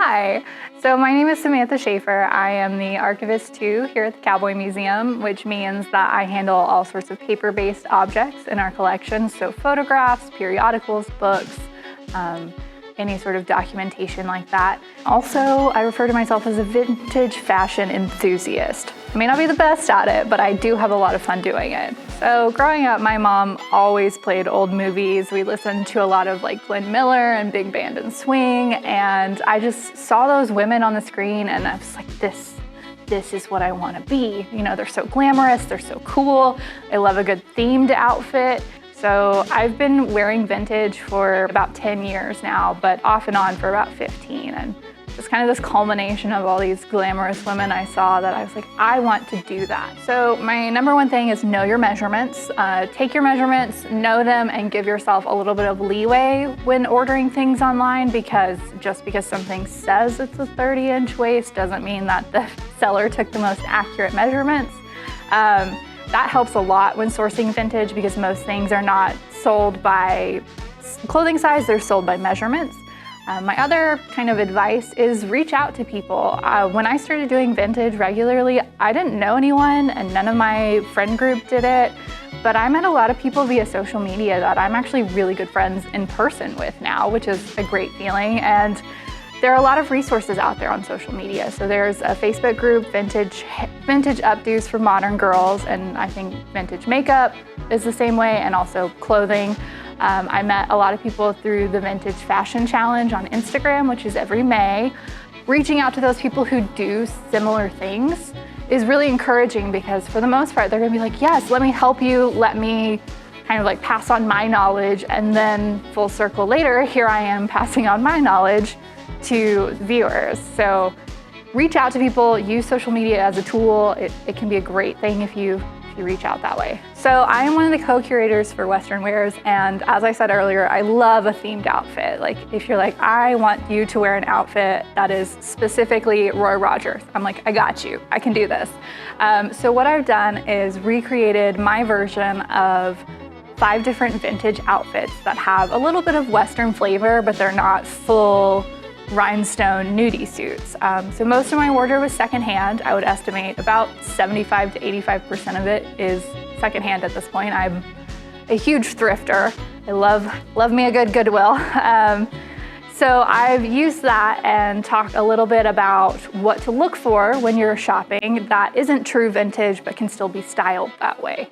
Hi, so my name is Samantha Schafer. I am the Archivist 2 here at the Cowboy Museum, which means that I handle all sorts of paper-based objects in our collection, so photographs, periodicals, books, any sort of documentation like that. Also, I refer to myself as a vintage fashion enthusiast. I may not be the best at it, but I do have a lot of fun doing it. So growing up, my mom always played old movies. We listened to a lot of like Glenn Miller and Big Band and Swing, and I just saw those women on the screen and I was like, this is what I want to be. You know, they're so glamorous, they're so cool. I love a good themed outfit. So I've been wearing vintage for about 10 years now, but off and on for about 15. And just kind of this culmination of all these glamorous women I saw that I was like, I want to do that. So my number one thing is know your measurements. Take your measurements, know them, and give yourself a little bit of leeway when ordering things online, because just because something says it's a 30-inch waist doesn't mean that the seller took the most accurate measurements. That helps a lot when sourcing vintage because most things are not sold by clothing size, they're sold by measurements. My other kind of advice is reach out to people. When I started doing vintage regularly, I didn't know anyone and none of my friend group did it, but I met a lot of people via social media that I'm actually really good friends in person with now, which is a great feeling. And there are a lot of resources out there on social media. So there's a Facebook group, Vintage Updos for Modern Girls, and I think vintage makeup is the same way, and also clothing. I met a lot of people through the Vintage Fashion Challenge on Instagram, which is every May. Reaching out to those people who do similar things is really encouraging because for the most part, they're gonna be like, yes, let me help you, let me kind of like pass on my knowledge, and then full circle later, here I am passing on my knowledge to viewers. So reach out to people, use social media as a tool. It can be a great thing if you reach out that way. So I am one of the co-curators for Western Wears, and as I said earlier, I love a themed outfit. Like if you're like, I want you to wear an outfit that is specifically Roy Rogers, I'm like, I got you, I can do this. So what I've done is recreated my version of 5 different vintage outfits that have a little bit of Western flavor, but they're not full rhinestone nudie suits. So most of my wardrobe is secondhand. I would estimate about 75 to 85% of it is secondhand at this point. I'm a huge thrifter. I love me a good Goodwill. So I've used that and talked a little bit about what to look for when you're shopping that isn't true vintage but can still be styled that way.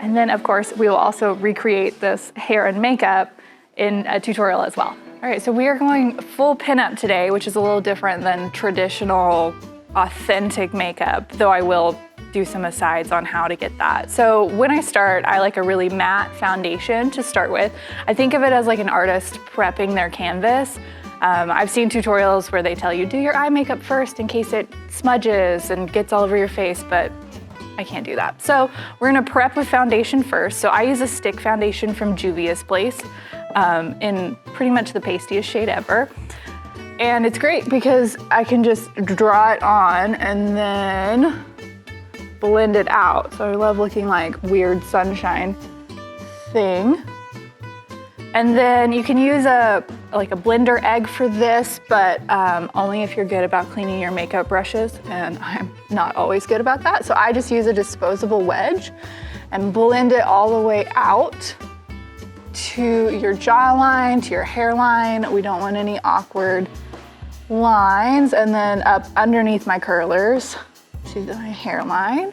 And then of course we will also recreate this hair and makeup in a tutorial as well. All right, so we are going full pinup today, which is a little different than traditional, authentic makeup, though I will do some asides on how to get that. So when I start, I like a really matte foundation to start with. I think of it as like an artist prepping their canvas. I've seen tutorials where they tell you, do your eye makeup first in case it smudges and gets all over your face, but I can't do that. So we're gonna prep with foundation first. So I use a stick foundation from Juvia's Place in pretty much the pastiest shade ever. And it's great because I can just draw it on and then blend it out. So I love looking like weird sunshine thing. And then you can use a blender egg for this, but only if you're good about cleaning your makeup brushes, and I'm not always good about that. So I just use a disposable wedge and blend it all the way out to your jawline, to your hairline. We don't want any awkward lines. And then up underneath my curlers to the hairline.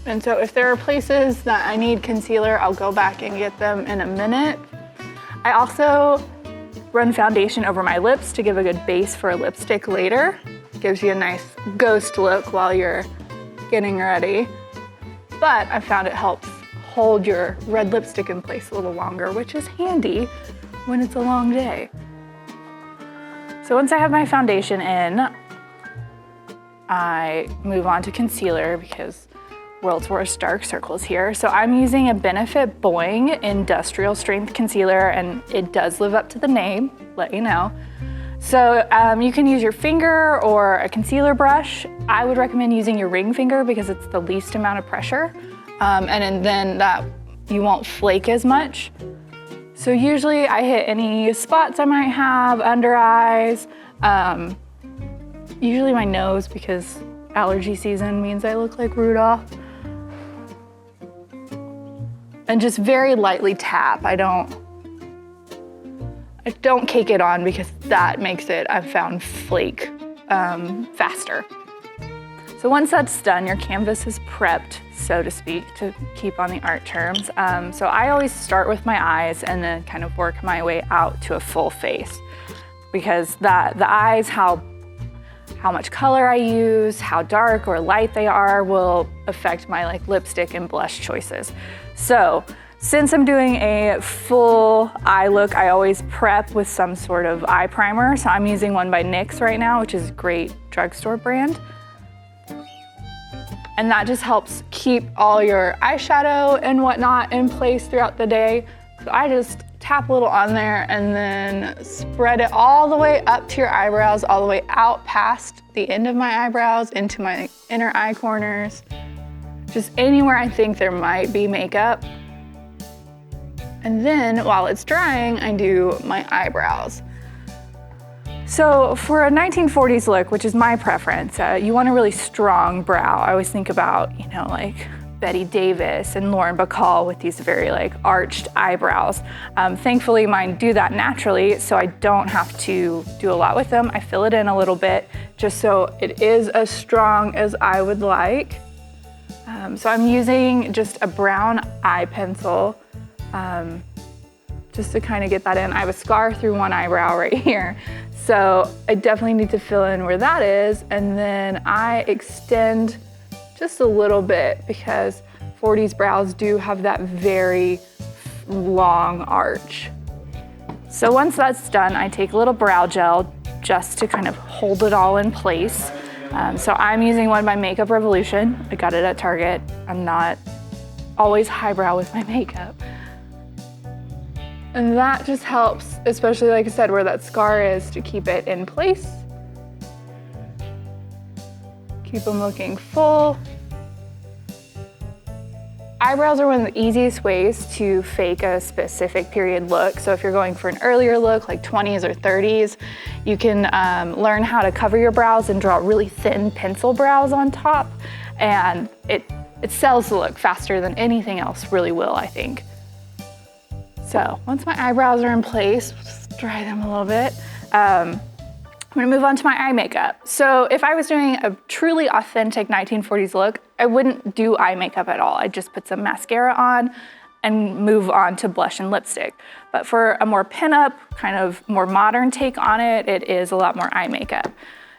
And so if there are places that I need concealer, I'll go back and get them in a minute. I also run foundation over my lips to give a good base for a lipstick later. Gives you a nice ghost look while you're getting ready. But I found it helps hold your red lipstick in place a little longer, which is handy when it's a long day. So once I have my foundation in, I move on to concealer because World's Worst Dark Circles here. So I'm using a Benefit Boing Industrial Strength Concealer, and it does live up to the name, let you know. So you can use your finger or a concealer brush. I would recommend using your ring finger because it's the least amount of pressure. And then that you won't flake as much. So usually I hit any spots I might have, under eyes, usually my nose because allergy season means I look like Rudolph. And just very lightly tap. I don't cake it on because that makes it, I've found, flake faster. So once that's done, your canvas is prepped, so to speak, to keep on the art terms. So I always start with my eyes and then kind of work my way out to a full face, because the eyes, how much color I use, how dark or light they are will affect my like lipstick and blush choices. So since I'm doing a full eye look, I always prep with some sort of eye primer. So I'm using one by NYX right now, which is a great drugstore brand. And that just helps keep all your eyeshadow and whatnot in place throughout the day. So I just tap a little on there and then spread it all the way up to your eyebrows, all the way out past the end of my eyebrows into my inner eye corners. Just anywhere I think there might be makeup. And then while it's drying, I do my eyebrows. So for a 1940s look, which is my preference, you want a really strong brow. I always think about, you know, like Betty Davis and Lauren Bacall with these very like arched eyebrows. Thankfully mine do that naturally, so I don't have to do a lot with them. I fill it in a little bit just so it is as strong as I would like. So I'm using just a brown eye pencil just to kind of get that in. I have a scar through one eyebrow right here. So I definitely need to fill in where that is, and then I extend just a little bit because 40s brows do have that very long arch. So once that's done, I take a little brow gel just to kind of hold it all in place. So I'm using one by Makeup Revolution. I got it at Target. I'm not always highbrow with my makeup. And that just helps, especially like I said, where that scar is, to keep it in place. Keep them looking full. Eyebrows are one of the easiest ways to fake a specific period look. So if you're going for an earlier look, like 20s or 30s, you can learn how to cover your brows and draw really thin pencil brows on top. And it sells the look faster than anything else really will, I think. So once my eyebrows are in place, just dry them a little bit. I'm gonna move on to my eye makeup. So if I was doing a truly authentic 1940s look, I wouldn't do eye makeup at all. I'd just put some mascara on and move on to blush and lipstick. But for a more pinup, kind of more modern take on it, it is a lot more eye makeup.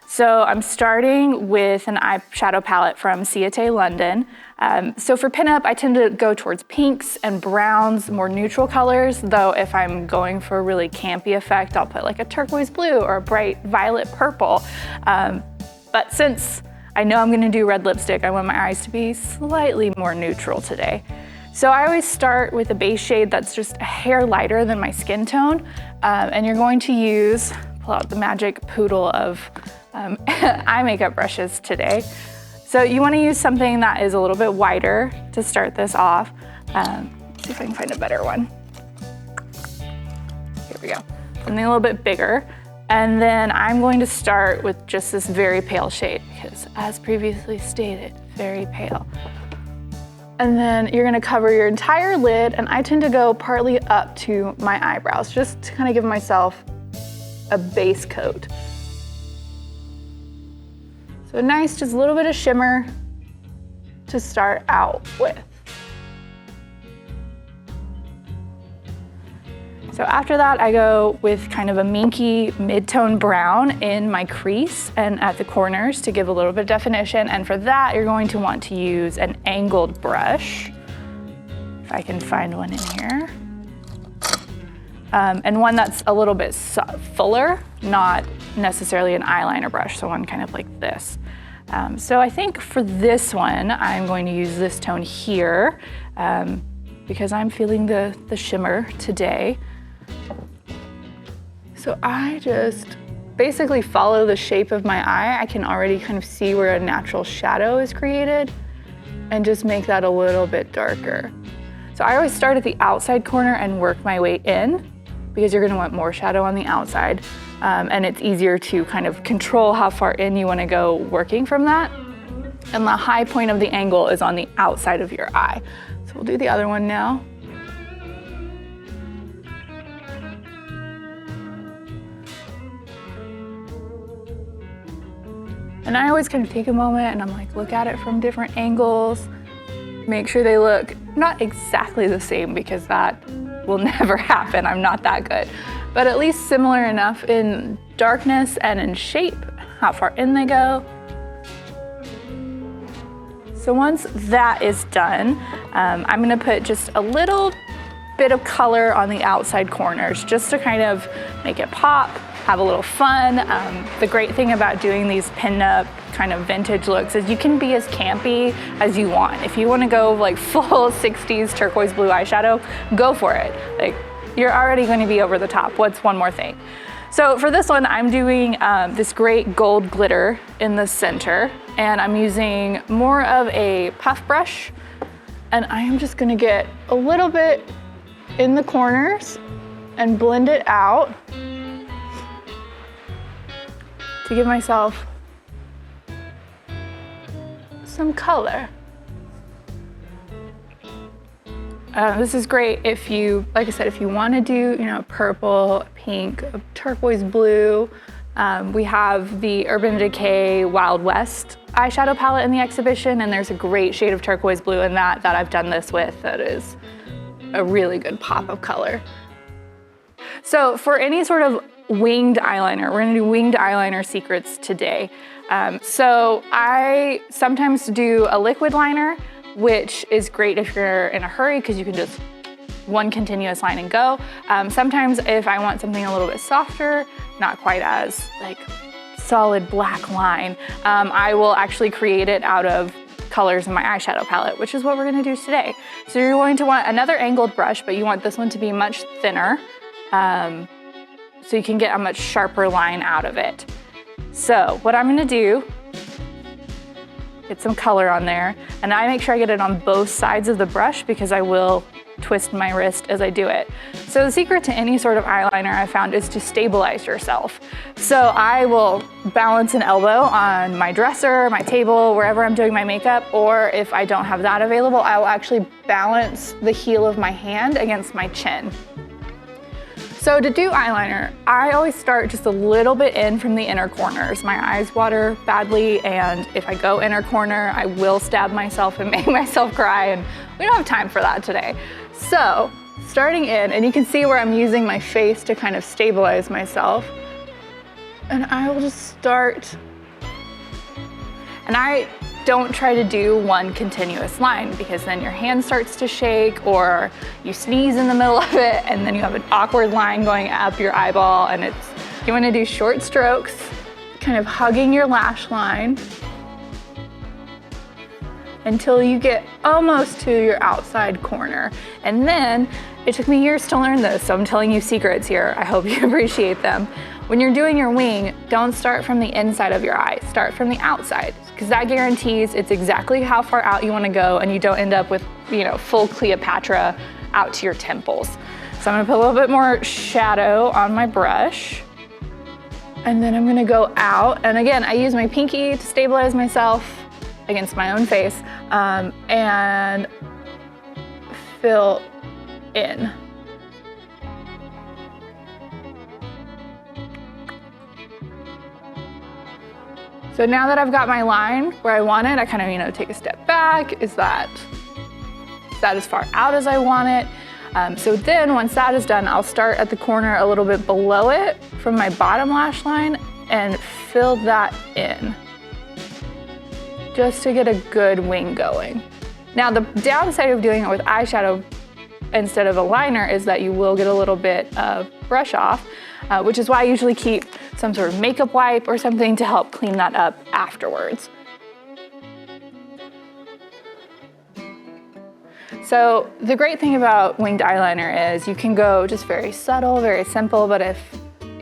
So I'm starting with an eyeshadow palette from Ciate London. So for pinup, I tend to go towards pinks and browns, more neutral colors, though if I'm going for a really campy effect, I'll put like a turquoise blue or a bright violet purple. But since I know I'm gonna do red lipstick, I want my eyes to be slightly more neutral today. So I always start with a base shade that's just a hair lighter than my skin tone. And you're going to use, pull out the magic Poodle of eye makeup brushes today. So you want to use something that is a little bit wider to start this off. Let's see if I can find a better one. Here we go. Something a little bit bigger. And then I'm going to start with just this very pale shade because, as previously stated, very pale. And then you're going to cover your entire lid, and I tend to go partly up to my eyebrows just to kind of give myself a base coat. So nice, just a little bit of shimmer to start out with. So after that, I go with kind of a minky mid-tone brown in my crease and at the corners to give a little bit of definition. And for that, you're going to want to use an angled brush, if I can find one in here. And one that's a little bit fuller, not necessarily an eyeliner brush, so one kind of like this. So I think for this one, I'm going to use this tone here because I'm feeling the shimmer today. So I just basically follow the shape of my eye. I can already kind of see where a natural shadow is created and just make that a little bit darker. So So I always start at the outside corner and work my way in, because you're gonna want more shadow on the outside. And it's easier to kind of control how far in you wanna go working from that. And the high point of the angle is on the outside of your eye. So we'll do the other one now. And I always kind of take a moment and I'm like, look at it from different angles, make sure they look not exactly the same, because that will never happen. I'm not that good, but at least similar enough in darkness and in shape, how far in they go. So once that is done, I'm gonna put just a little bit of color on the outside corners just to kind of make it pop, have a little fun. The great thing about doing these pinup kind of vintage looks is you can be as campy as you want. If you want to go like full 60s turquoise blue eyeshadow, go for it. Like, you're already going to be over the top. What's one more thing? So for this one, I'm doing this great gold glitter in the center, and I'm using more of a puff brush, and I am just gonna get a little bit in the corners and blend it out to give myself some color. This is great if you, like I said, if you want to do, you know, purple, pink, turquoise blue. We have the Urban Decay Wild West eyeshadow palette in the exhibition, and there's a great shade of turquoise blue in that I've done this with that is a really good pop of color. So for any sort of winged eyeliner, we're gonna do winged eyeliner secrets today. So I sometimes do a liquid liner, which is great if you're in a hurry because you can just one continuous line and go. Sometimes if I want something a little bit softer, not quite as like solid black line, I will actually create it out of colors in my eyeshadow palette, which is what we're gonna do today. So you're going to want another angled brush, but you want this one to be much thinner, so you can get a much sharper line out of it. So what I'm gonna do, get some color on there, and I make sure I get it on both sides of the brush because I will twist my wrist as I do it. So the secret to any sort of eyeliner I found is to stabilize yourself. So I will balance an elbow on my dresser, my table, wherever I'm doing my makeup, or if I don't have that available, I will actually balance the heel of my hand against my chin. So to do eyeliner, I always start just a little bit in from the inner corners. My eyes water badly, and if I go inner corner, I will stab myself and make myself cry, and we don't have time for that today. So starting in, and you can see where I'm using my face to kind of stabilize myself, and I will just start, and I don't try to do one continuous line because then your hand starts to shake or you sneeze in the middle of it and then you have an awkward line going up your eyeball, and you want to do short strokes, kind of hugging your lash line until you get almost to your outside corner. And then, it took me years to learn this, so I'm telling you secrets here. I hope you appreciate them. When you're doing your wing, don't start from the inside of your eye, start from the outside, because that guarantees it's exactly how far out you want to go and you don't end up with, you know, full Cleopatra out to your temples. So I'm gonna put a little bit more shadow on my brush, and then I'm gonna go out, and again, I use my pinky to stabilize myself against my own face, and fill in. So now that I've got my line where I want it, I kind of, you know, take a step back. Is that as far out as I want it? So then once that is done, I'll start at the corner a little bit below it from my bottom lash line and fill that in, just to get a good wing going. Now the downside of doing it with eyeshadow instead of a liner is that you will get a little bit of brush off, which is why I usually keep some sort of makeup wipe or something to help clean that up afterwards. So the great thing about winged eyeliner is you can go just very subtle, very simple, but if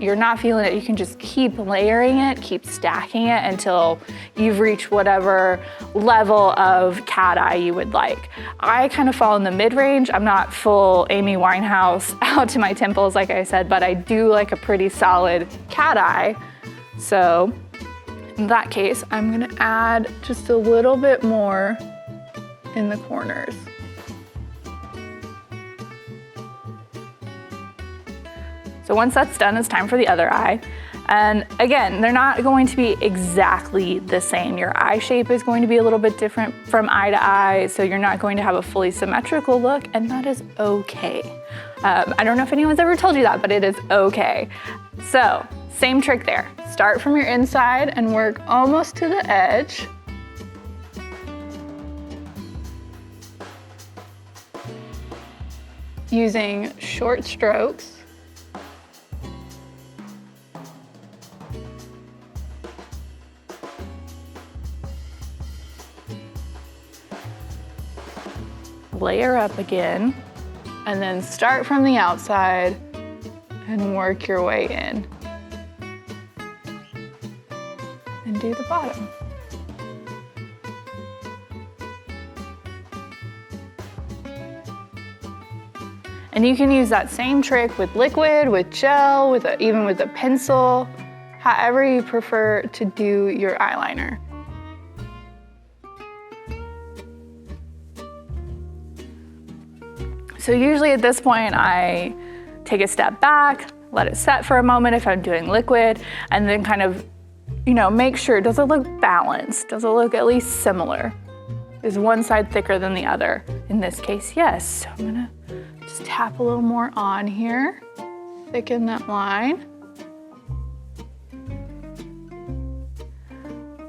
you're not feeling it, you can just keep layering it, keep stacking it until you've reached whatever level of cat eye you would like. I kind of fall in the mid-range. I'm not full Amy Winehouse out to my temples, like I said, but I do like a pretty solid cat eye. So in that case, I'm gonna add just a little bit more in the corners. So once that's done, it's time for the other eye. And again, they're not going to be exactly the same. Your eye shape is going to be a little bit different from eye to eye, so you're not going to have a fully symmetrical look, and that is okay. I don't know if anyone's ever told you that, but it is okay. So, same trick there. Start from your inside and work almost to the edge. Using short strokes. Layer up again, and then start from the outside and work your way in. And do the bottom. And you can use that same trick with liquid, with gel, even with a pencil, however you prefer to do your eyeliner. So usually at this point, I take a step back, let it set for a moment if I'm doing liquid, and then kind of, make sure, does it look balanced? Does it look at least similar? Is one side thicker than the other? In this case, yes. So I'm gonna just tap a little more on here, thicken that line.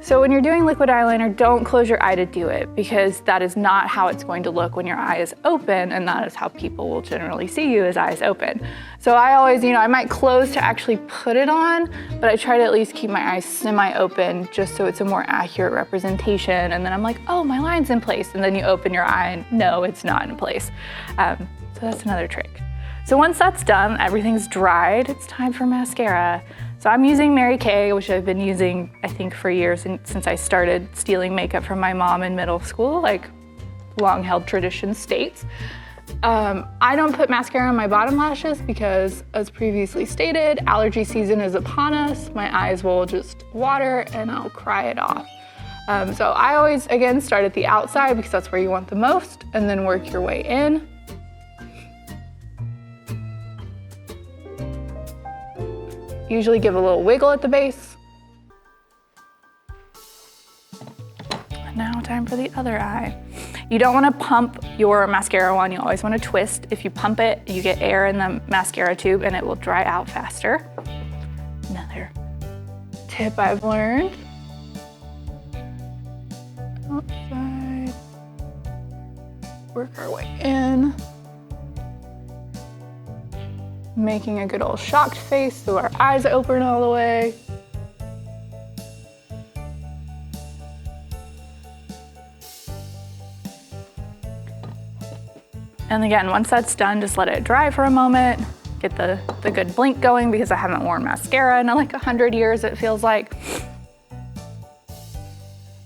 So when you're doing liquid eyeliner, don't close your eye to do it, because that is not how it's going to look when your eye is open, and that is how people will generally see you, as eyes open. So I always, I might close to actually put it on, but I try to at least keep my eyes semi-open just so it's a more accurate representation. And then I'm like, oh, my line's in place. And then you open your eye and no, it's not in place. So that's another trick. So once that's done, everything's dried, it's time for mascara. So I'm using Mary Kay, which I've been using, I think, for years since I started stealing makeup from my mom in middle school, like long-held tradition states. I don't put mascara on my bottom lashes because, as previously stated, allergy season is upon us. My eyes will just water and I'll cry it off. So I always, again, start at the outside because that's where you want the most, and then work your way in. Usually give a little wiggle at the base. And now time for the other eye. You don't want to pump your mascara on, you always want to twist. If you pump it, you get air in the mascara tube and it will dry out faster. Another tip I've learned. Outside. Work our way in. Making a good old shocked face so our eyes open all the way. And again, once that's done, just let it dry for a moment. Get the good blink going, because I haven't worn mascara in like 100 years, it feels like.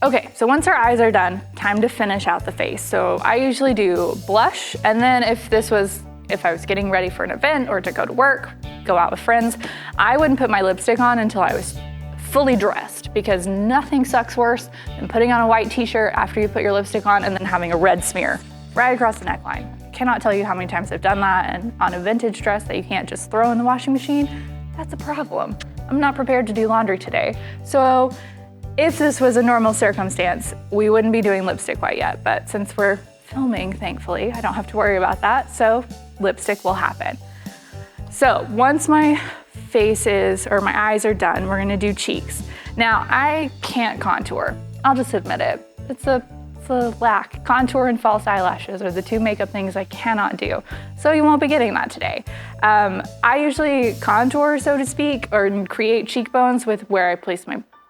Okay, so once our eyes are done, time to finish out the face. So I usually do blush, and then if I was getting ready for an event or to go to work, go out with friends, I wouldn't put my lipstick on until I was fully dressed, because nothing sucks worse than putting on a white t-shirt after you put your lipstick on and then having a red smear right across the neckline. Cannot tell you how many times I've done that, and on a vintage dress that you can't just throw in the washing machine, that's a problem. I'm not prepared to do laundry today. So if this was a normal circumstance, we wouldn't be doing lipstick quite yet, but since we're filming, thankfully, I don't have to worry about that, so lipstick will happen. So once my my eyes are done, we're gonna do cheeks. Now, I can't contour. I'll just admit it. It's a lack. Contour and false eyelashes are the two makeup things I cannot do. So you won't be getting that today. I usually contour, so to speak, or create cheekbones with where I place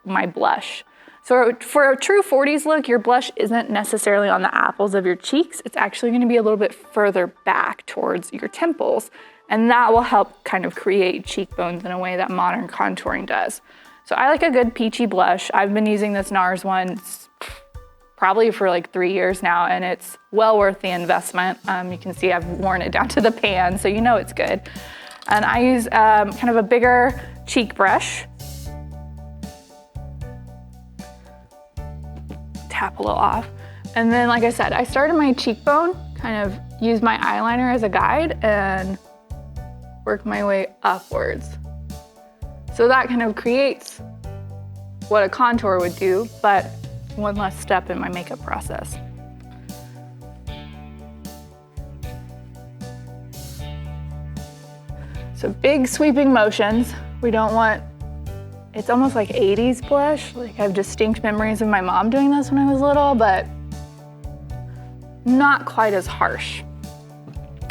my blush. So for a true 40s look, your blush isn't necessarily on the apples of your cheeks. It's actually gonna be a little bit further back towards your temples, And that will help kind of create cheekbones in a way that modern contouring does. So I like a good peachy blush. I've been using this NARS one probably for like 3 years now, and it's well worth the investment. You can see I've worn it down to the pan, so you know it's good. And I use kind of a bigger cheek brush. Tap a little off. And then, like I said, I started my cheekbone, kind of use my eyeliner as a guide and work my way upwards. So that kind of creates what a contour would do, but one less step in my makeup process. So big sweeping motions. We don't want, it's almost like 80s blush. Like I have distinct memories of my mom doing this when I was little, but not quite as harsh.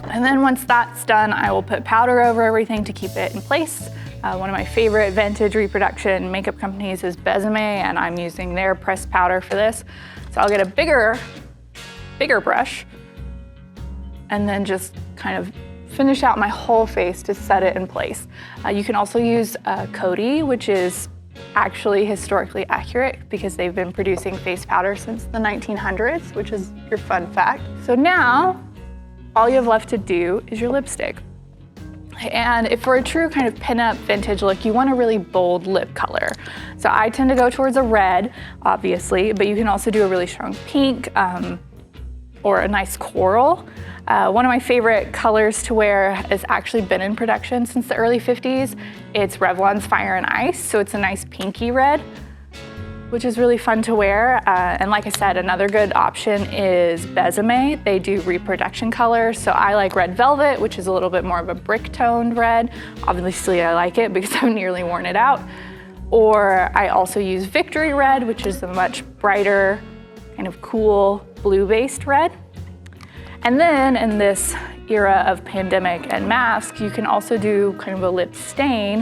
And then once that's done, I will put powder over everything to keep it in place. One of my favorite vintage reproduction makeup companies is Besame, and I'm using their pressed powder for this. So I'll get a bigger brush and then just kind of finish out my whole face to set it in place. You can also use Coty, which is actually historically accurate because they've been producing face powder since the 1900s, which is your fun fact. So now, all you have left to do is your lipstick. And if for a true kind of pinup vintage look, you want a really bold lip color. So I tend to go towards a red, obviously, but you can also do a really strong pink or a nice coral. One of my favorite colors to wear has actually been in production since the early 50s. It's Revlon's Fire and Ice, so it's a nice pinky red, which is really fun to wear. And like I said, another good option is Besame. They do reproduction colors, so I like Red Velvet, which is a little bit more of a brick-toned red. Obviously, I like it because I've nearly worn it out. Or I also use Victory Red, which is a much brighter, kind of cool blue-based red. And then in this era of pandemic and masks, you can also do kind of a lip stain,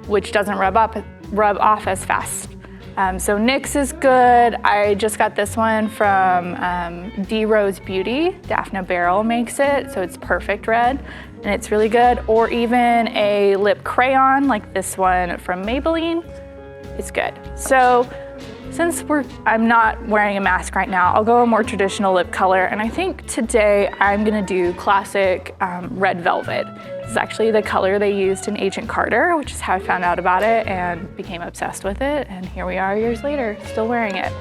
which doesn't rub off as fast. So NYX is good. I just got this one from D Rose Beauty. Daphne Barrel makes it, so it's perfect red, and it's really good. Or even a lip crayon like this one from Maybelline. It's good. So since I'm not wearing a mask right now, I'll go a more traditional lip color, and I think today I'm gonna do classic Red Velvet. This is actually the color they used in Agent Carter, which is how I found out about it and became obsessed with it, and here we are years later, still wearing it.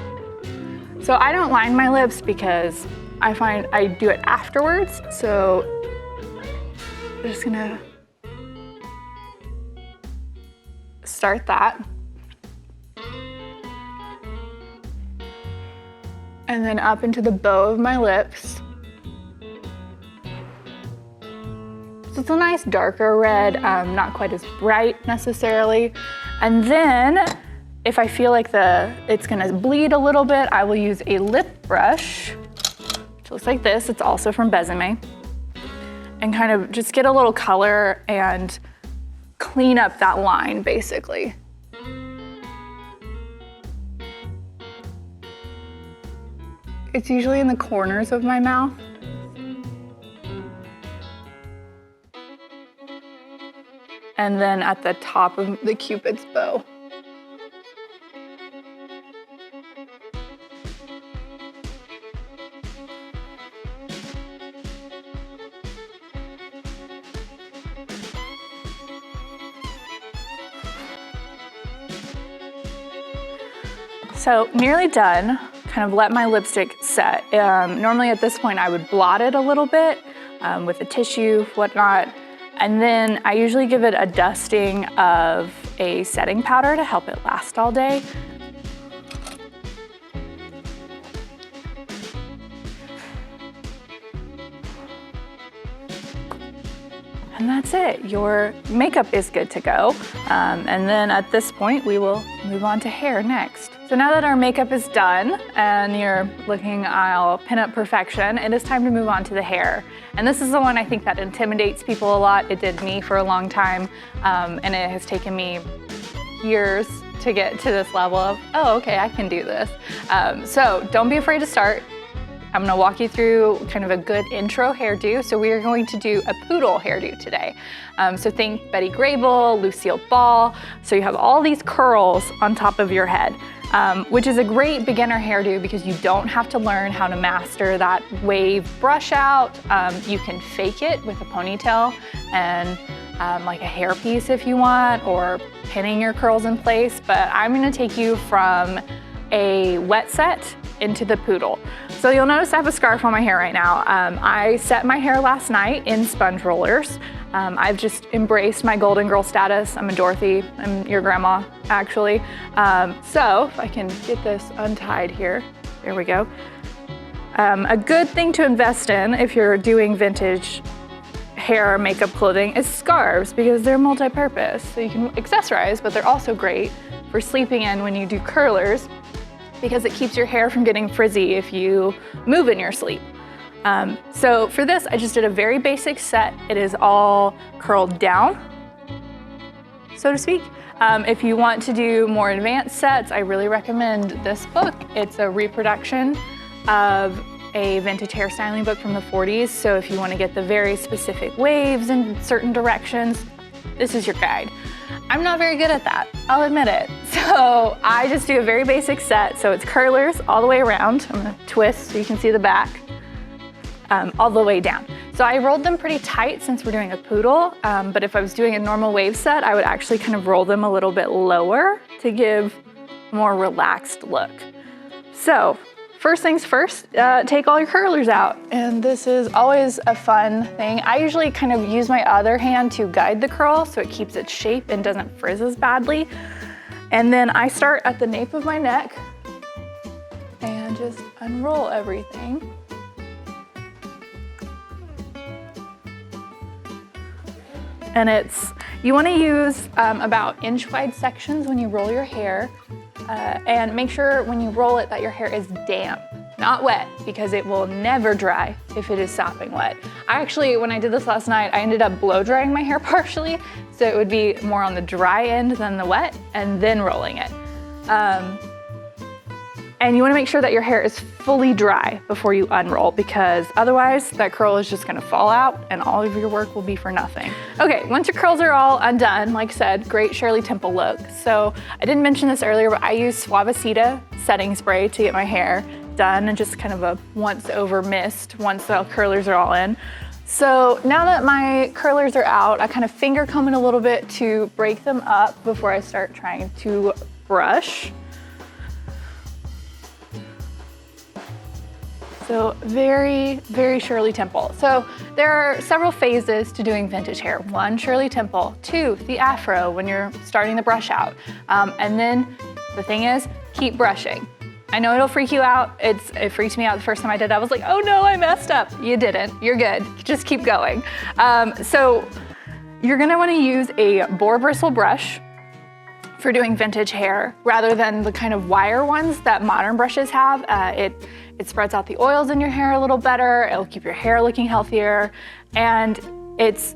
So I don't line my lips because I find I do it afterwards, so I'm just gonna start that. And then up into the bow of my lips. So it's a nice darker red, not quite as bright necessarily. And then if I feel like it's gonna bleed a little bit, I will use a lip brush, which looks like this. It's also from Besame. And kind of just get a little color and clean up that line, basically. It's usually in the corners of my mouth. And then at the top of the Cupid's bow. So nearly done. Kind of let my lipstick set. Normally at this point I would blot it a little bit with a tissue, whatnot, and then I usually give it a dusting of a setting powder to help it last all day. And that's it. Your makeup is good to go. And then at this point, we will move on to hair next. So now that our makeup is done and you're looking all pinup perfection, it is time to move on to the hair. And this is the one I think that intimidates people a lot. It did me for a long time, and it has taken me years to get to this level of, oh, okay, I can do this. So don't be afraid to start. I'm gonna walk you through kind of a good intro hairdo. So we are going to do a poodle hairdo today. So think Betty Grable, Lucille Ball. So you have all these curls on top of your head, which is a great beginner hairdo because you don't have to learn how to master that wave brush out. You can fake it with a ponytail and like a hairpiece if you want, or pinning your curls in place. But I'm gonna take you from a wet set into the poodle. So you'll notice I have a scarf on my hair right now. I set my hair last night in sponge rollers. I've just embraced my golden girl status. I'm a Dorothy, I'm your grandma, actually. So if I can get this untied here, there we go. A good thing to invest in if you're doing vintage hair, makeup, clothing is scarves because they're multi-purpose. So you can accessorize, but they're also great for sleeping in when you do curlers because it keeps your hair from getting frizzy if you move in your sleep. So for this, I just did a very basic set. It is all curled down, so to speak. If you want to do more advanced sets, I really recommend this book. It's a reproduction of a vintage hairstyling book from the 40s. So if you want to get the very specific waves in certain directions, this is your guide. I'm not very good at that, I'll admit it. So I just do a very basic set. So it's curlers all the way around. I'm gonna twist so you can see the back, all the way down. So I rolled them pretty tight since we're doing a poodle, but if I was doing a normal wave set, I would actually kind of roll them a little bit lower to give a more relaxed look. So first things first, take all your curlers out. And this is always a fun thing. I usually kind of use my other hand to guide the curl so it keeps its shape and doesn't frizz as badly. And then I start at the nape of my neck and just unroll everything. And you wanna use about inch-wide sections when you roll your hair. And make sure when you roll it that your hair is damp, not wet, because it will never dry if it is sopping wet. I actually, when I did this last night, I ended up blow drying my hair partially, so it would be more on the dry end than the wet, and then rolling it. And you wanna make sure that your hair is fully dry before you unroll, because otherwise that curl is just gonna fall out and all of your work will be for nothing. Okay, once your curls are all undone, like I said, great Shirley Temple look. So I didn't mention this earlier, but I use Suavecita setting spray to get my hair done and just kind of a once over mist once the curlers are all in. So now that my curlers are out, I kind of finger comb it a little bit to break them up before I start trying to brush. So very, very Shirley Temple. So there are several phases to doing vintage hair. 1, Shirley Temple. 2, the afro when you're starting the brush out. And then the thing is, keep brushing. I know it'll freak you out. It freaked me out the first time I did it. I was like, oh no, I messed up. You didn't, you're good. Just keep going. So you're gonna wanna use a boar bristle brush for doing vintage hair rather than the kind of wire ones that modern brushes have. It spreads out the oils in your hair a little better, it'll keep your hair looking healthier, and it's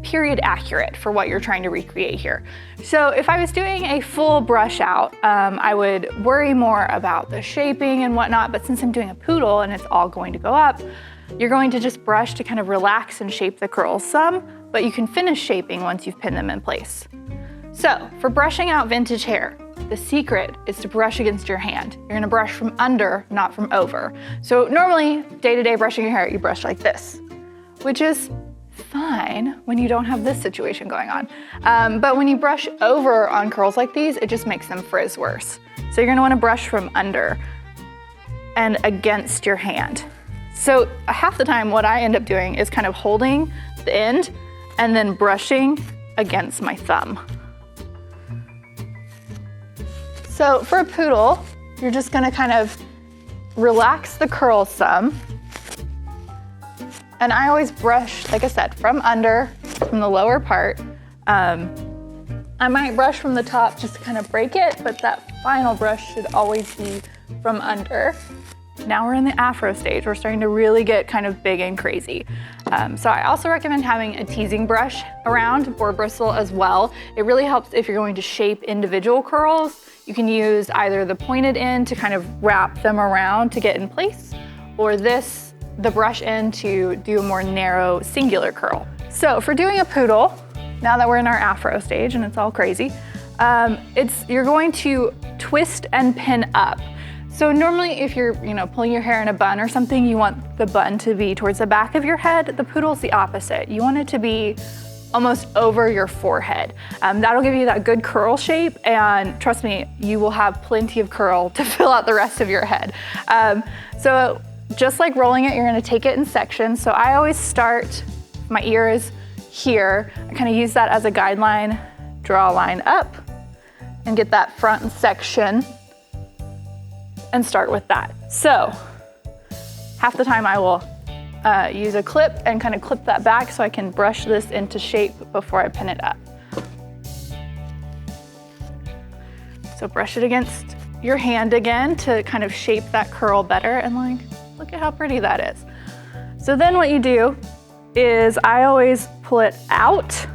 period accurate for what you're trying to recreate here. So if I was doing a full brush out, I would worry more about the shaping and whatnot, but since I'm doing a poodle and it's all going to go up, you're going to just brush to kind of relax and shape the curls some, but you can finish shaping once you've pinned them in place. So for brushing out vintage hair, the secret is to brush against your hand. You're gonna brush from under, not from over. So normally, day-to-day brushing your hair, you brush like this, which is fine when you don't have this situation going on. But when you brush over on curls like these, it just makes them frizz worse. So you're gonna wanna brush from under and against your hand. So half the time, what I end up doing is kind of holding the end and then brushing against my thumb. So for a poodle, you're just gonna kind of relax the curls some. And I always brush, like I said, from under, from the lower part. I might brush from the top just to kind of break it, but that final brush should always be from under. Now we're in the afro stage. We're starting to really get kind of big and crazy. So I also recommend having a teasing brush around or bristle as well. It really helps if you're going to shape individual curls. You can use either the pointed end to kind of wrap them around to get in place, or the brush end to do a more narrow singular curl. So for doing a poodle, now that we're in our afro stage and it's all crazy, you're going to twist and pin up. So normally if you're pulling your hair in a bun or something, you want the bun to be towards the back of your head. The poodle's the opposite. You want it to be almost over your forehead. That'll give you that good curl shape, and trust me, you will have plenty of curl to fill out the rest of your head. So just like rolling it, you're gonna take it in sections. So I always start, my ear is here. I kind of use that as a guideline, draw a line up and get that front section and start with that. So half the time I will use a clip and kind of clip that back so I can brush this into shape before I pin it up. So brush it against your hand again to kind of shape that curl better, and like, look at how pretty that is. So then what you do is I always pull it out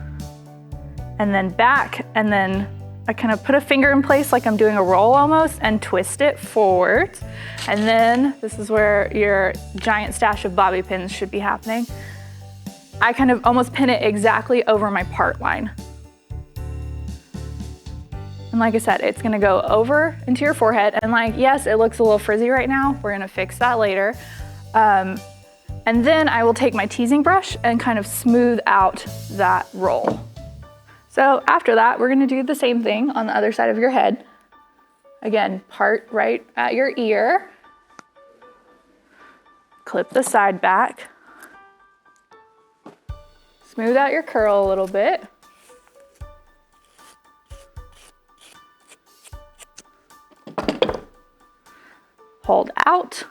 and then back, and then I kind of put a finger in place like I'm doing a roll almost and twist it forward. And then this is where your giant stash of bobby pins should be happening. I kind of almost pin it exactly over my part line. And like I said, it's gonna go over into your forehead, and like, yes, it looks a little frizzy right now. We're gonna fix that later. And then I will take my teasing brush and kind of smooth out that roll. So after that, we're gonna do the same thing on the other side of your head. Again, part right at your ear. Clip the side back. Smooth out your curl a little bit. Hold out,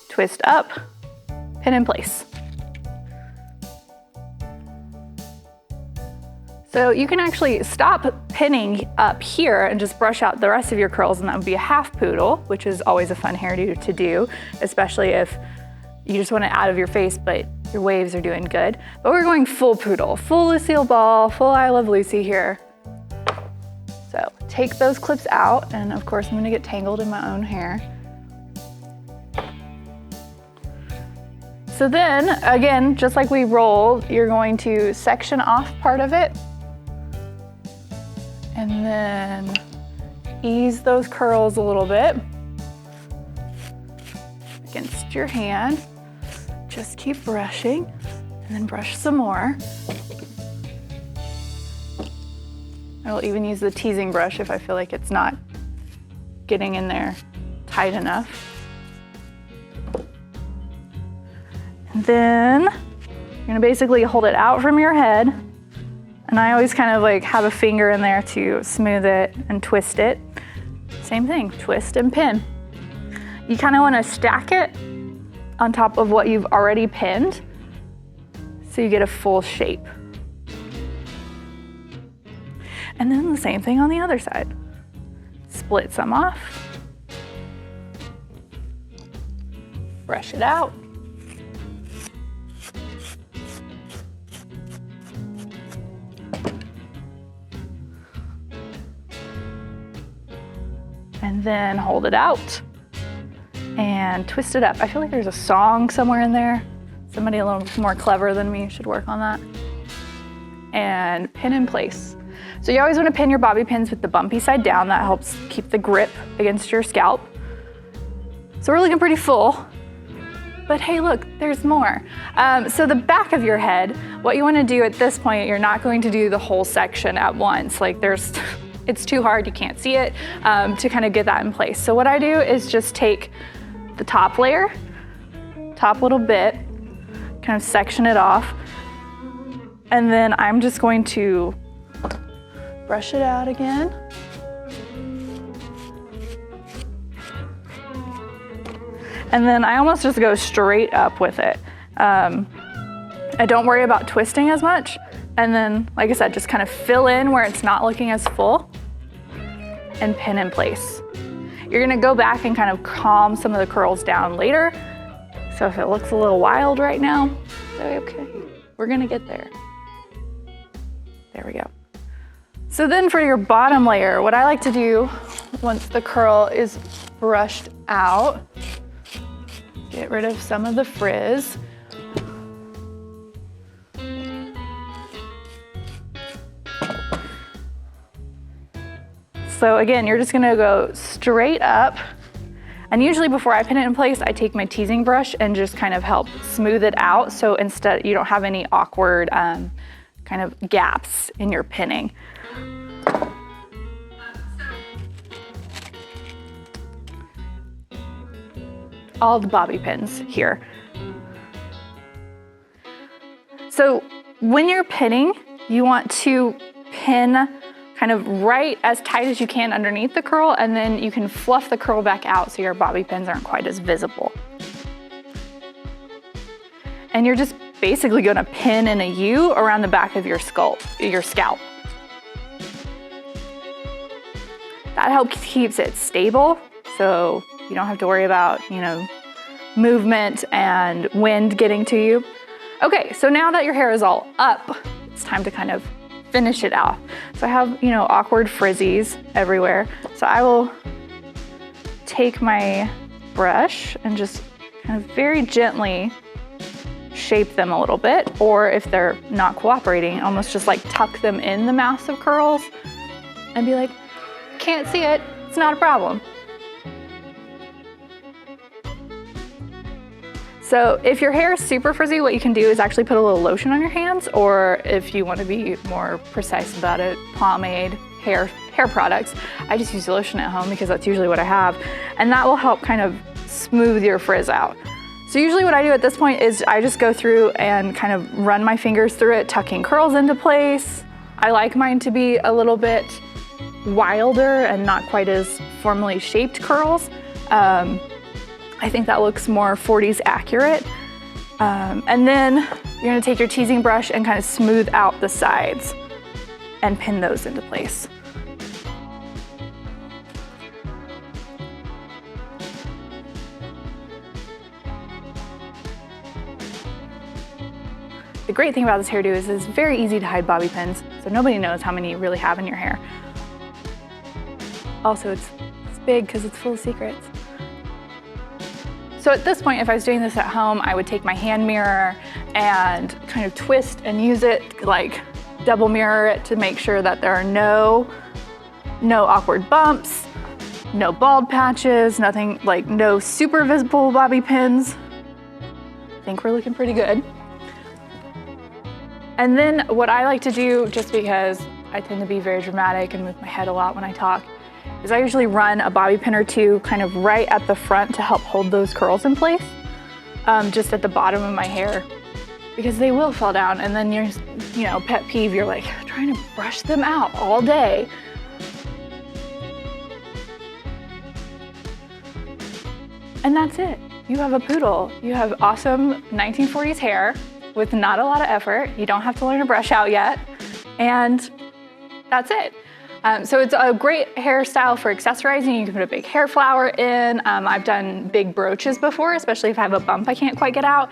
twist up, pin in place. So you can actually stop pinning up here and just brush out the rest of your curls, and that would be a half poodle, which is always a fun hairdo to do, especially if you just want it out of your face, but your waves are doing good. But we're going full poodle, full Lucille Ball, full I Love Lucy here. So take those clips out, and of course I'm gonna get tangled in my own hair. So then, again, just like we rolled, you're going to section off part of it, and then ease those curls a little bit against your hand. Just keep brushing, and then brush some more. I will even use the teasing brush if I feel like it's not getting in there tight enough. And then you're gonna basically hold it out from your head. And I always kind of like have a finger in there to smooth it and twist it. Same thing, twist and pin. You kind of want to stack it on top of what you've already pinned so you get a full shape. And then the same thing on the other side. Split some off. Brush it out. And then hold it out and twist it up. I feel like there's a song somewhere in there. Somebody a little more clever than me should work on that. And pin in place. So you always want to pin your bobby pins with the bumpy side down. That helps keep the grip against your scalp. So we're looking pretty full, but hey, look, there's more. So the back of your head, what you want to do at this point, you're not going to do the whole section at once. Like it's too hard, you can't see it, to kind of get that in place. So what I do is just take the top layer, top little bit, kind of section it off, and then I'm just going to brush it out again. And then I almost just go straight up with it. I don't worry about twisting as much. And then, like I said, just kind of fill in where it's not looking as full and pin in place. You're gonna go back and kind of calm some of the curls down later. So if it looks a little wild right now, Okay, we're gonna get there. There we go. So then for your bottom layer, what I like to do once the curl is brushed out, get rid of some of the frizz. So again, you're just gonna go straight up. And usually before I pin it in place, I take my teasing brush and just kind of help smooth it out. So instead you don't have any awkward kind of gaps in your pinning. All the bobby pins here. So when you're pinning, you want to pin kind of right as tight as you can underneath the curl, and then you can fluff the curl back out so your bobby pins aren't quite as visible. And you're just basically gonna pin in a U around the back of your scalp. That helps keeps it stable, so you don't have to worry about, movement and wind getting to you. Okay, so now that your hair is all up, it's time to kind of finish it off. So I have, awkward frizzies everywhere. So I will take my brush and just kind of very gently shape them a little bit, or if they're not cooperating, almost just like tuck them in the mass of curls and be like, can't see it, it's not a problem. So if your hair is super frizzy, what you can do is actually put a little lotion on your hands, or if you want to be more precise about it, pomade, hair products. I just use lotion at home because that's usually what I have, and that will help kind of smooth your frizz out. So usually what I do at this point is I just go through and kind of run my fingers through it, tucking curls into place. I like mine to be a little bit wilder and not quite as formally shaped curls. I think that looks more 40s accurate. And then you're gonna take your teasing brush and kind of smooth out the sides and pin those into place. The great thing about this hairdo is it's very easy to hide bobby pins, so nobody knows how many you really have in your hair. Also, it's big because it's full of secrets. So at this point, if I was doing this at home, I would take my hand mirror and kind of twist and use it, like double mirror it to make sure that there are no awkward bumps, no bald patches, nothing, like no super visible bobby pins. I think we're looking pretty good. And then what I like to do, just because I tend to be very dramatic and move my head a lot when I talk, is I usually run a bobby pin or two kind of right at the front to help hold those curls in place, just at the bottom of my hair, because they will fall down, and then you're, pet peeve, you're like trying to brush them out all day. And that's it. You have a poodle. You have awesome 1940s hair with not a lot of effort. You don't have to learn to brush out yet, and that's it. So it's a great hairstyle for accessorizing. You can put a big hair flower in. I've done big brooches before, especially if I have a bump I can't quite get out.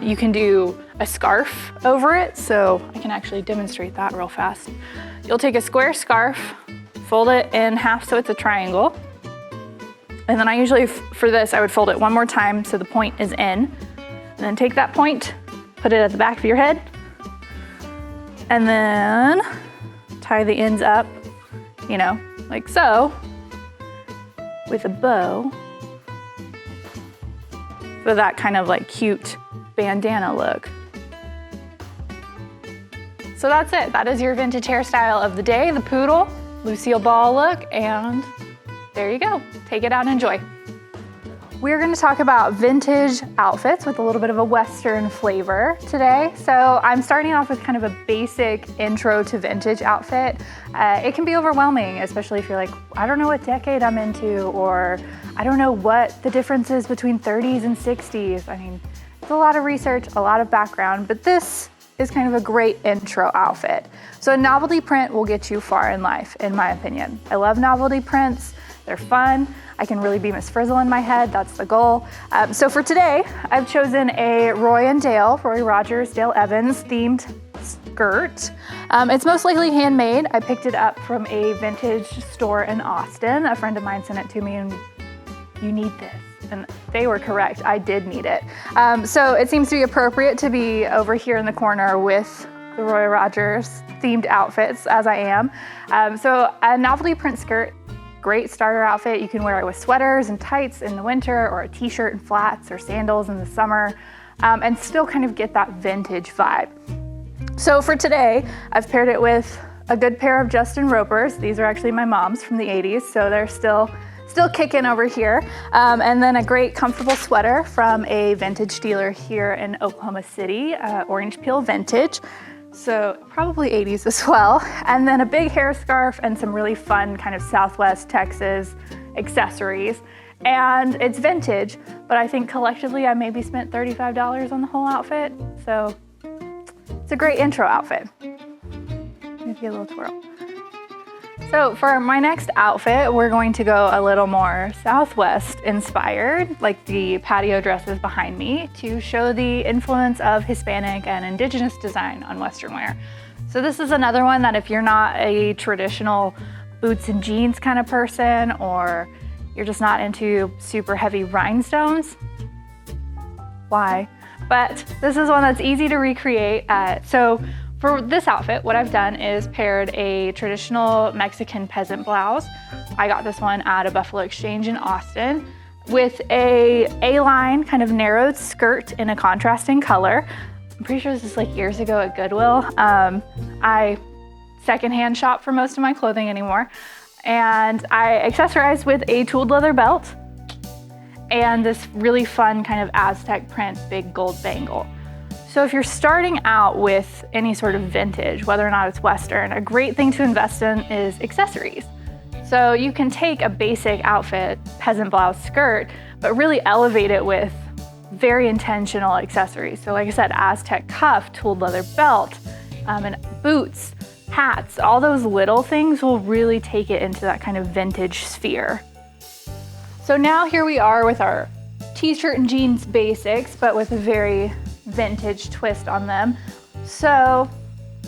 You can do a scarf over it, so I can actually demonstrate that real fast. You'll take a square scarf, fold it in half so it's a triangle, and then I usually, for this, I would fold it one more time so the point is in, and then take that point, put it at the back of your head, and then tie the ends up, like so, with a bow, for that kind of like cute bandana look. So that's it. That is your vintage hairstyle of the day, the poodle, Lucille Ball look, and there you go. Take it out and enjoy. We're going to talk about vintage outfits with a little bit of a Western flavor today. So I'm starting off with kind of a basic intro to vintage outfit. It can be overwhelming, especially if you're like, I don't know what decade I'm into, or I don't know what the difference is between 30s and 60s. I mean, it's a lot of research, a lot of background, but this is kind of a great intro outfit. So a novelty print will get you far in life, in my opinion. I love novelty prints. They're fun. I can really be Miss Frizzle in my head. That's the goal. So for today, I've chosen a Roy Rogers, Dale Evans themed skirt. It's most likely handmade. I picked it up from a vintage store in Austin. A friend of mine sent it to me and, you need this. And they were correct, I did need it. So it seems to be appropriate to be over here in the corner with the Roy Rogers themed outfits as I am. So a novelty print skirt, great starter outfit. You can wear it with sweaters and tights in the winter, or a t-shirt and flats or sandals in the summer, and still kind of get that vintage vibe. So for today, I've paired it with a good pair of Justin Ropers. These are actually my mom's from the 80s, so they're still kicking over here. And then a great comfortable sweater from a vintage dealer here in Oklahoma City, Orange Peel Vintage. So probably 80s as well. And then a big hair scarf and some really fun kind of Southwest Texas accessories. And it's vintage, but I think collectively I maybe spent $35 on the whole outfit. So it's a great intro outfit. Maybe a little twirl. So for my next outfit, we're going to go a little more Southwest inspired, like the patio dresses behind me, to show the influence of Hispanic and Indigenous design on Western wear. So this is another one that if you're not a traditional boots and jeans kind of person, or you're just not into super heavy rhinestones, why? But this is one that's easy to recreate. So for this outfit, what I've done is paired a traditional Mexican peasant blouse. I got this one at a Buffalo Exchange in Austin with a A-line kind of narrowed skirt in a contrasting color. I'm pretty sure this is like years ago at Goodwill. I secondhand shop for most of my clothing anymore. And I accessorized with a tooled leather belt and this really fun kind of Aztec print big gold bangle. So if you're starting out with any sort of vintage, whether or not it's Western, a great thing to invest in is accessories. So you can take a basic outfit, peasant blouse skirt, but really elevate it with very intentional accessories. So like I said, Aztec cuff, tooled leather belt, and boots, hats, all those little things will really take it into that kind of vintage sphere. So now here we are with our t-shirt and jeans basics, but with a very vintage twist on them. So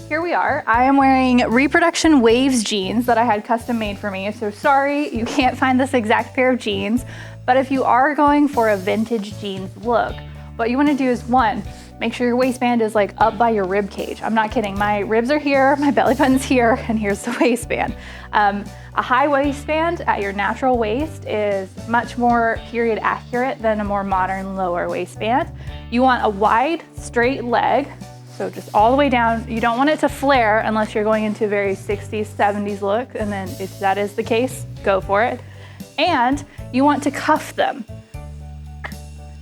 here we are. I am wearing Reproduction Waves jeans that I had custom made for me. So sorry, you can't find this exact pair of jeans, but if you are going for a vintage jeans look, what you want to do is, one, make sure your waistband is like up by your rib cage. I'm not kidding. My ribs are here, my belly button's here, and here's the waistband. A high waistband at your natural waist is much more period accurate than a more modern lower waistband. You want a wide, straight leg, so just all the way down. You don't want it to flare unless you're going into a very 60s, 70s look, and then if that is the case, go for it. And you want to cuff them.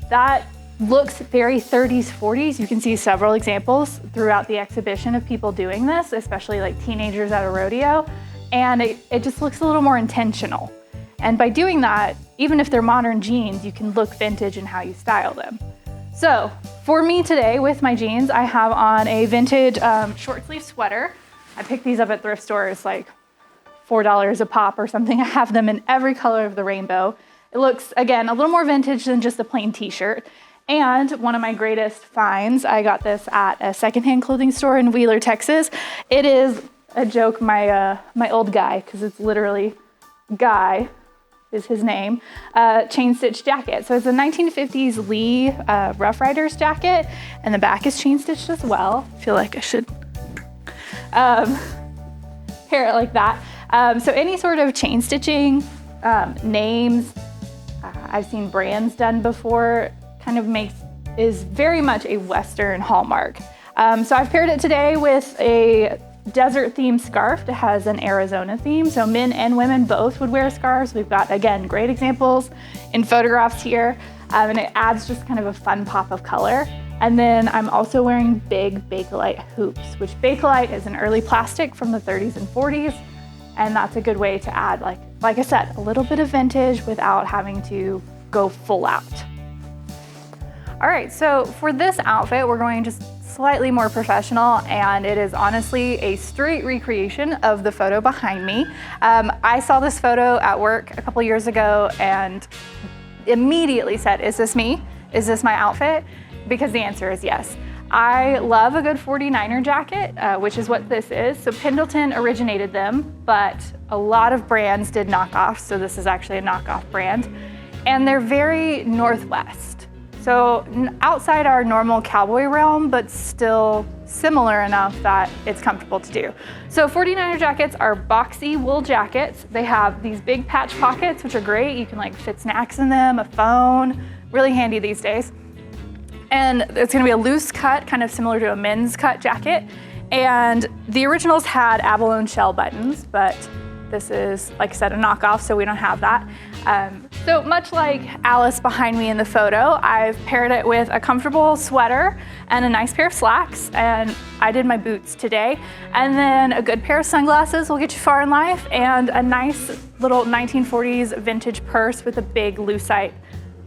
That looks very 30s, 40s. You can see several examples throughout the exhibition of people doing this, especially like teenagers at a rodeo. And it just looks a little more intentional. And by doing that, even if they're modern jeans, you can look vintage in how you style them. So for me today with my jeans, I have on a vintage short sleeve sweater. I picked these up at thrift stores, like $4 a pop or something. I have them in every color of the rainbow. It looks, again, a little more vintage than just a plain t-shirt. And one of my greatest finds, I got this at a secondhand clothing store in Wheeler, Texas. It is a joke, my old guy, because it's literally Guy is his name, chain stitch jacket. So it's a 1950s Lee Rough Riders jacket, and the back is chain stitched as well. I feel like I should hair it like that. So any sort of chain stitching, names, I've seen brands done before, kind of is very much a Western hallmark. So I've paired it today with a desert themed scarf that has an Arizona theme. So men and women both would wear scarves. We've got, again, great examples in photographs here. And it adds just kind of a fun pop of color. And then I'm also wearing big Bakelite hoops, which Bakelite is an early plastic from the 30s and 40s. And that's a good way to add, like I said, a little bit of vintage without having to go full out. All right, so for this outfit, we're going to slightly more professional, and it is honestly a straight recreation of the photo behind me. I saw this photo at work a couple years ago and immediately said, is this me? Is this my outfit? Because the answer is yes. I love a good 49er jacket, which is what this is. So Pendleton originated them, but a lot of brands did knockoffs, so this is actually a knockoff brand. And they're very Northwest. So outside our normal cowboy realm, but still similar enough that it's comfortable to do. So 49er jackets are boxy wool jackets. They have these big patch pockets, which are great. You can like fit snacks in them, a phone, really handy these days. And it's gonna be a loose cut, kind of similar to a men's cut jacket. And the originals had abalone shell buttons, but this is, like I said, a knockoff, so we don't have that. So much like Alice behind me in the photo, I've paired it with a comfortable sweater and a nice pair of slacks, and I did my boots today. And then a good pair of sunglasses will get you far in life, and a nice little 1940s vintage purse with a big lucite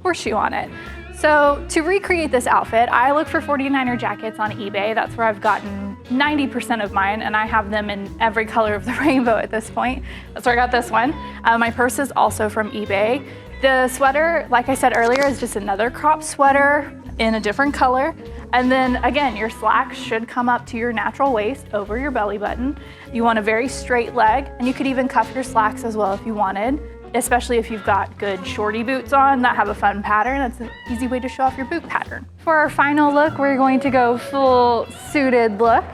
horseshoe on it. So to recreate this outfit, I look for 49er jackets on eBay. That's where I've gotten 90% of mine, and I have them in every color of the rainbow at this point. That's where I got this one. My purse is also from eBay. The sweater, like I said earlier, is just another crop sweater in a different color. And then again, your slacks should come up to your natural waist over your belly button. You want a very straight leg, and you could even cuff your slacks as well if you wanted, especially if you've got good shorty boots on that have a fun pattern. That's an easy way to show off your boot pattern. For our final look, we're going to go full suited look.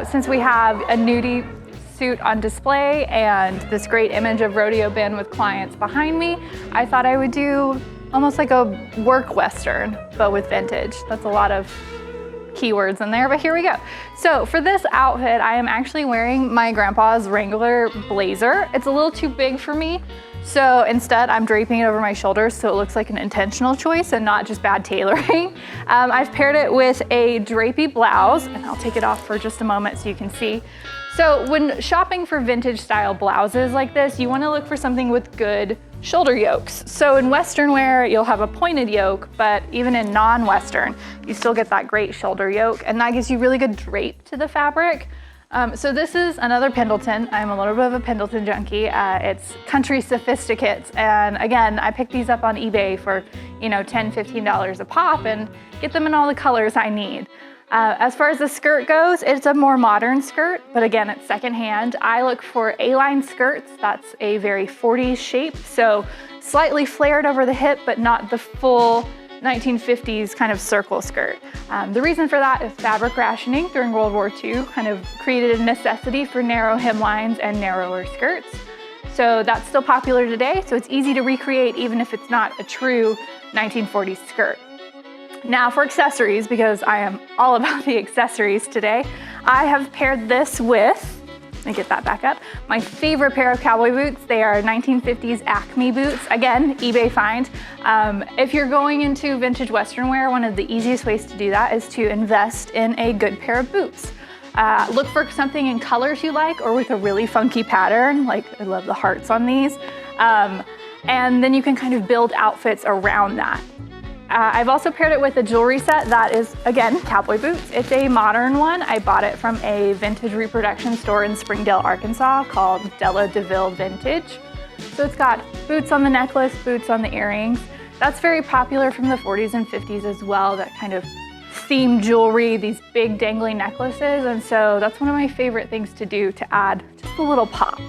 Since we have a nudie suit on display and this great image of Rodeo Ben with clients behind me, I thought I would do almost like a work Western, but with vintage. That's a lot of keywords in there, but here we go. So for this outfit, I am actually wearing my grandpa's Wrangler blazer. It's a little too big for me, so instead I'm draping it over my shoulders so it looks like an intentional choice and not just bad tailoring. I've paired it with a drapey blouse, and I'll take it off for just a moment so you can see. So when shopping for vintage style blouses like this, you want to look for something with good shoulder yokes. So in Western wear, you'll have a pointed yoke, but even in non-Western, you still get that great shoulder yoke, and that gives you really good drape to the fabric. So this is another Pendleton. I'm a little bit of a Pendleton junkie. It's Country Sophisticates, and again, I picked these up on eBay for, $10, $15 a pop, and get them in all the colors I need. As far as the skirt goes, it's a more modern skirt, but again, it's secondhand. I look for A-line skirts. That's a very 40s shape, so slightly flared over the hip, but not the full 1950s kind of circle skirt. The reason for that is fabric rationing during World War II kind of created a necessity for narrow hemlines and narrower skirts. So that's still popular today, so it's easy to recreate even if it's not a true 1940s skirt. Now for accessories, because I am all about the accessories today, I have paired this with, let me get that back up, my favorite pair of cowboy boots. They are 1950s Acme boots. Again, eBay find. If you're going into vintage Western wear, one of the easiest ways to do that is to invest in a good pair of boots. Look for something in colors you like or with a really funky pattern, like I love the hearts on these. And then you can kind of build outfits around that. I've also paired it with a jewelry set that is, again, cowboy boots. It's a modern one. I bought it from a vintage reproduction store in Springdale, Arkansas called Della DeVille Vintage. So it's got boots on the necklace, boots on the earrings. That's very popular from the 40s and 50s as well, that kind of themed jewelry, these big dangly necklaces. And so that's one of my favorite things to do to add just a little pop.